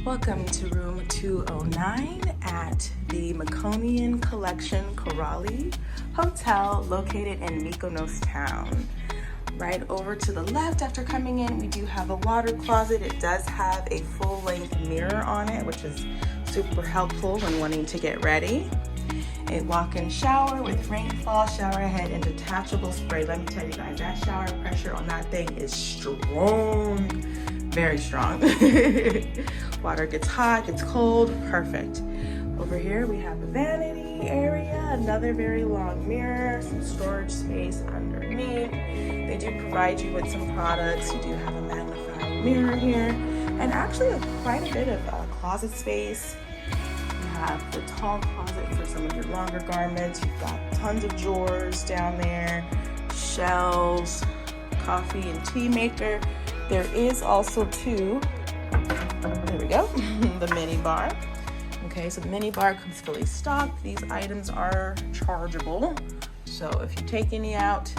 Welcome to room 209 at the Myconian Collection Korali Hotel located in Mykonos town. Right over to the left after coming in, we do have a water closet. It does have a full-length mirror on it, which is super helpful when wanting to get ready. A walk-in shower with rainfall shower head and detachable spray. Let me tell you guys, that shower pressure on that thing is strong, very strong. Water gets hot, gets cold, perfect. Over here we have a vanity area, another very long mirror, some storage space underneath. They do provide you with some products. You do have a magnifying mirror here, and actually quite a bit of closet space. You have the tall closet for some of your longer garments. You've got tons of drawers down there, shelves, coffee and tea maker. There is also there we go, the mini bar. Okay, so the mini bar comes fully stocked. These items are chargeable, so if you take any out,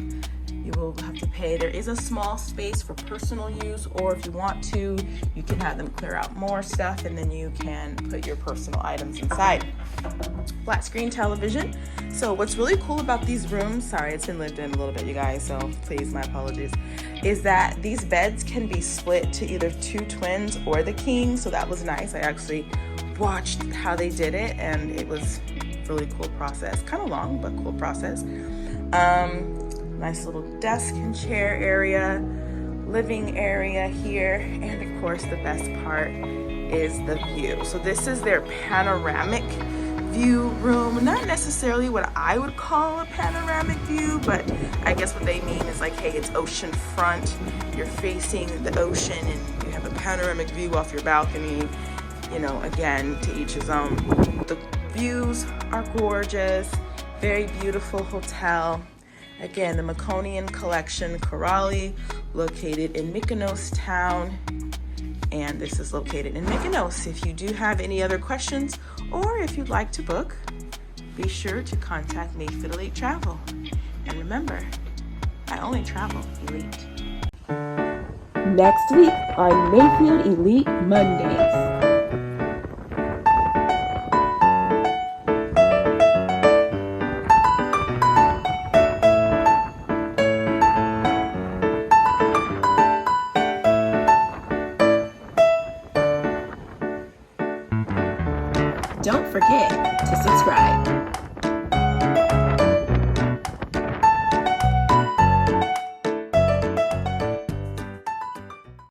you will have to pay. There is a small space for personal use, or if you want to, you can have them clear out more stuff and then you can put your personal items inside. Flat screen television. So what's really cool about these rooms, sorry, it's been lived in a little bit, you guys, so please, my apologies, is that these beds can be split to either two twins or the king, so that was nice. I actually watched how they did it, and it was a really cool process. Kind of long, but cool process. Nice little desk and chair area, living area here, and of course the best part is the view. So this is their panoramic view room. Not necessarily what I would call a panoramic view, but I guess what they mean is like, hey, it's ocean front, you're facing the ocean and you have a panoramic view off your balcony. You know, again, to each his own. The views are gorgeous, very beautiful hotel. Again, the Myconian Collection Korali, located in Mykonos town, and this is located in Mykonos. If you do have any other questions, or if you'd like to book, be sure to contact Mayfield Elite Travel. And remember, I only travel elite. Next week on Mayfield Elite Mondays. Don't forget to subscribe.